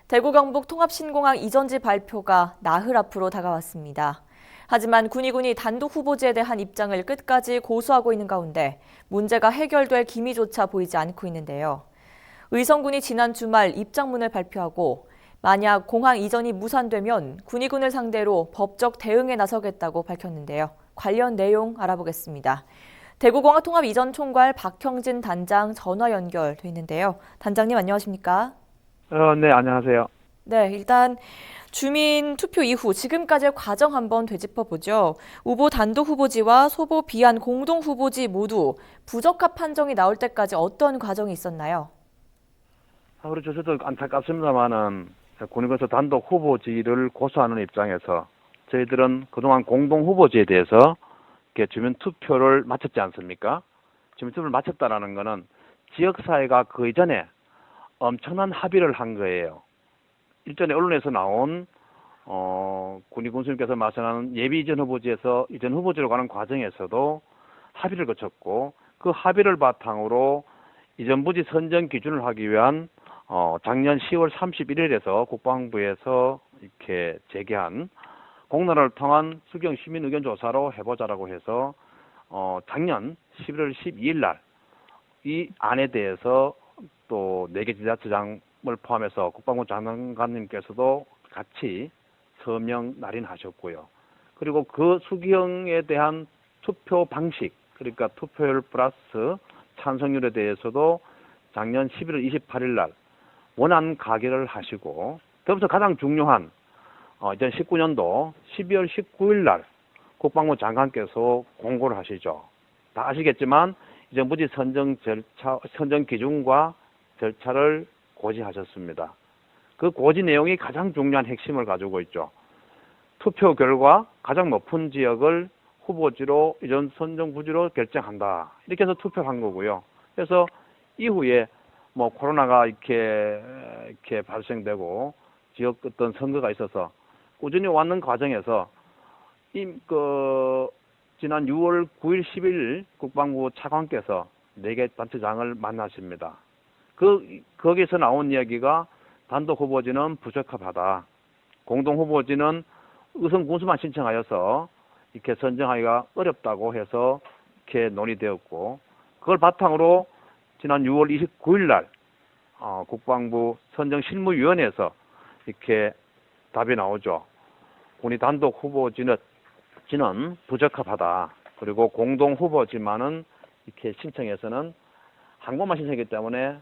대구 경북 통합신공항 이전지 발표가 나흘 앞으로 다가왔습니다. 하지만 군의군이 단독 후보지에 대한 입장을 끝까지 고수하고 있는 가운데 문제가 해결될 기미조차 보이지 않고 있는데요. 의성군이 지난 주말 입장문을 발표하고 만약 공항 이전이 무산되면 군의군을 상대로 법적 대응에 나서겠다고 밝혔는데요. 관련 내용 알아보겠습니다. 대구공항통합 이전 총괄 박형진 단장 전화 연결돼 있는데요. 단장님 안녕하십니까? 네, 안녕하세요. 네, 일단 주민 투표 이후 지금까지의 과정 한번 되짚어보죠. 후보 단독 후보지와 소보 비한 공동 후보지 모두 부적합 판정이 나올 때까지 어떤 과정이 있었나요? 그렇죠. 저도 안타깝습니다만은 군의군에서 단독 후보지를 고수하는 입장에서 저희들은 그동안 공동 후보지에 대해서 이렇게 주민 투표를 마쳤지 않습니까? 주민 투표를 마쳤다라는 거는 지역사회가 그 이전에 엄청난 합의를 한 거예요. 일전에 언론에서 나온 군의군수님께서 말씀하는 예비 이전 후보지에서 이전 후보지로 가는 과정에서도 합의를 거쳤고 그 합의를 바탕으로 이전 부지 선정 기준을 하기 위한 작년 10월 31일에서 국방부에서 이렇게 제기한 공론화를 통한 수경 시민 의견 조사로 해보자라고 해서 작년 11월 12일 날 이 안에 대해서 또 4개 지자체장을 포함해서 국방부 장관님께서도 같이 서명 날인하셨고요. 그리고 그 수경에 대한 투표 방식, 그러니까 투표율 플러스 찬성률에 대해서도 작년 11월 28일 날 원안 가결을 하시고, 그러면서 가장 중요한 2019년도 12월 19일 날 국방부 장관께서 공고를 하시죠. 다 아시겠지만 이전 부지 선정 절차, 선정 기준과 절차를 고지하셨습니다. 그 고지 내용이 가장 중요한 핵심을 가지고 있죠. 투표 결과 가장 높은 지역을 후보지로 이전 선정 부지로 결정한다. 이렇게 해서 투표를 한 거고요. 그래서 이후에 뭐 코로나가 이렇게 발생되고 지역 어떤 선거가 있어서 꾸준히 왔는 과정에서 지난 6월 9일, 10일 국방부 차관께서 4개 단체장을 만나십니다. 거기서 나온 이야기가 단독 후보지는 부적합하다. 공동 후보지는 의성 군수만 신청하여서 이렇게 선정하기가 어렵다고 해서 이렇게 논의되었고, 그걸 바탕으로 지난 6월 29일 날 국방부 선정실무위원회에서 이렇게 답이 나오죠. 군이 단독 후보지는 부적합하다. 그리고 공동 후보지만은 이렇게 신청해서는 한 곳만 신청했기 때문에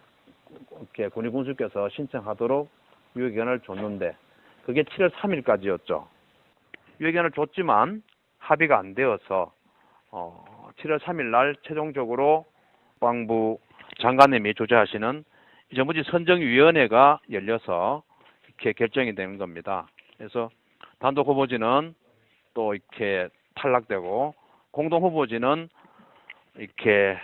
이렇게 군의 군수께서 신청하도록 유예기간을 줬는데 그게 7월 3일까지였죠. 유예기간을 줬지만 합의가 안 되어서 7월 3일 날 최종적으로 국방부 장관님이 주재하시는 이전부지 선정위원회가 열려서 이렇게 결정이 되는 겁니다. 그래서 단독 후보지는 또 이렇게 탈락되고 공동 후보지는 이렇게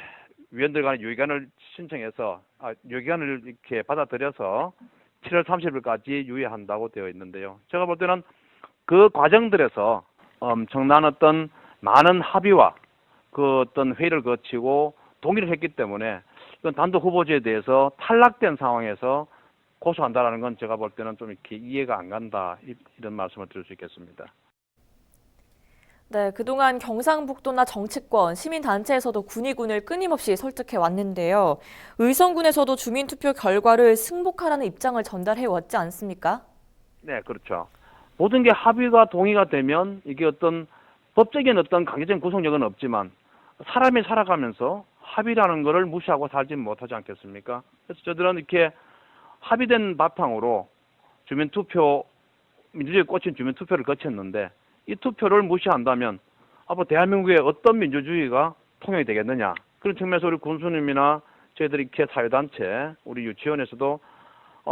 위원들 간의 유예기간을 신청해서 유예기간을 이렇게 받아들여서 7월 30일까지 유예한다고 되어 있는데요. 제가 볼 때는 그 과정들에서 엄청난 어떤 많은 합의와 그 어떤 회의를 거치고 동의를 했기 때문에 이건 단독 후보지에 대해서 탈락된 상황에서 고소한다라는 건 제가 볼 때는 좀 이렇게 이해가 안 간다, 이런 말씀을 드릴 수 있겠습니다. 네, 그동안 경상북도나 정치권, 시민단체에서도 군의군을 끊임없이 설득해 왔는데요. 의성군에서도 주민투표 결과를 승복하라는 입장을 전달해 왔지 않습니까? 네, 그렇죠. 모든 게 합의가 동의가 되면 이게 어떤 법적인 어떤 강제적인 구속력은 없지만 사람이 살아가면서 합의라는 것을 무시하고 살지 못하지 않겠습니까? 그래서 저들은 이렇게 합의된 바탕으로 주민투표, 민주주의에 꽂힌 주민투표를 거쳤는데 이 투표를 무시한다면 앞으로 대한민국의 어떤 민주주의가 통용이 되겠느냐. 그런 측면에서 우리 군수님이나 저희들이 이렇게 사회단체, 우리 유치원에서도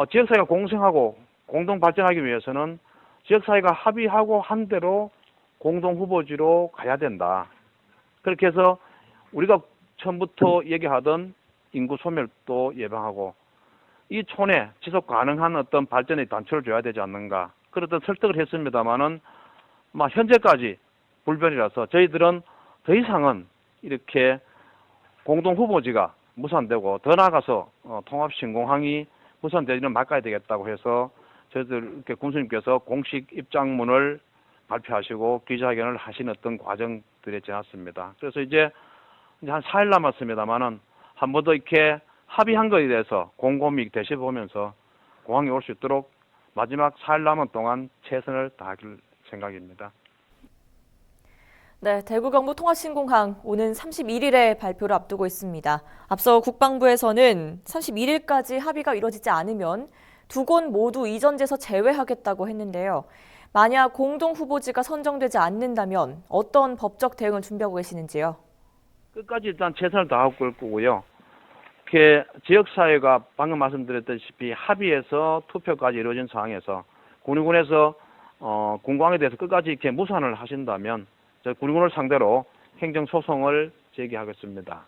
지역사회가 공생하고 공동 발전하기 위해서는 지역사회가 합의하고 한 대로 공동 후보지로 가야 된다. 그렇게 해서 우리가 처음부터 얘기하던 인구 소멸도 예방하고 이 촌에 지속 가능한 어떤 발전의 단초를 줘야 되지 않는가. 그런 설득을 했습니다마는 현재까지 불변이라서 저희들은 더 이상은 이렇게 공동 후보지가 무산되고 더 나아가서 통합신공항이 무산되지는 말아야 되겠다고 해서 저희들 이렇게 군수님께서 공식 입장문을 발표하시고 기자회견을 하신 어떤 과정들이 지났습니다. 그래서 이제 한 4일 남았습니다만은 한 번 더 이렇게 합의한 것에 대해서 곰곰이 되짚어보면서 공항에 올 수 있도록 마지막 4일 남은 동안 최선을 다할 생각입니다. 네, 대구 경부 통합신공항 오는 31일에 발표를 앞두고 있습니다. 앞서 국방부에서는 31일까지 합의가 이뤄지지 않으면 두 곳 모두 이전지에서 제외하겠다고 했는데요. 만약 공동 후보지가 선정되지 않는다면 어떤 법적 대응을 준비하고 계시는지요? 끝까지 일단 최선을 다하고 올 거고요. 이렇게 지역사회가 방금 말씀드렸다시피 합의해서 투표까지 이루어진 상황에서 군의군에서 군광에 대해서 끝까지 이렇게 무산을 하신다면 저희 군의군을 상대로 행정소송을 제기하겠습니다.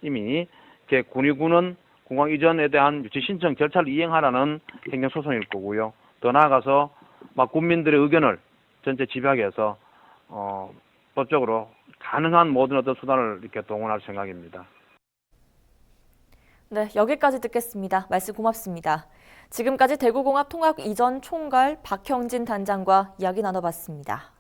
이미 이렇게 군의군은 공항 이전에 대한 유치 신청 절차를 이행하라는 행정소송일 거고요. 더 나아가서 막 국민들의 의견을 전체 집약해서 법적으로 가능한 모든 어떤 수단을 이렇게 동원할 생각입니다. 네, 여기까지 듣겠습니다. 말씀 고맙습니다. 지금까지 대구공합 통합 이전 총괄 박형진 단장과 이야기 나눠봤습니다.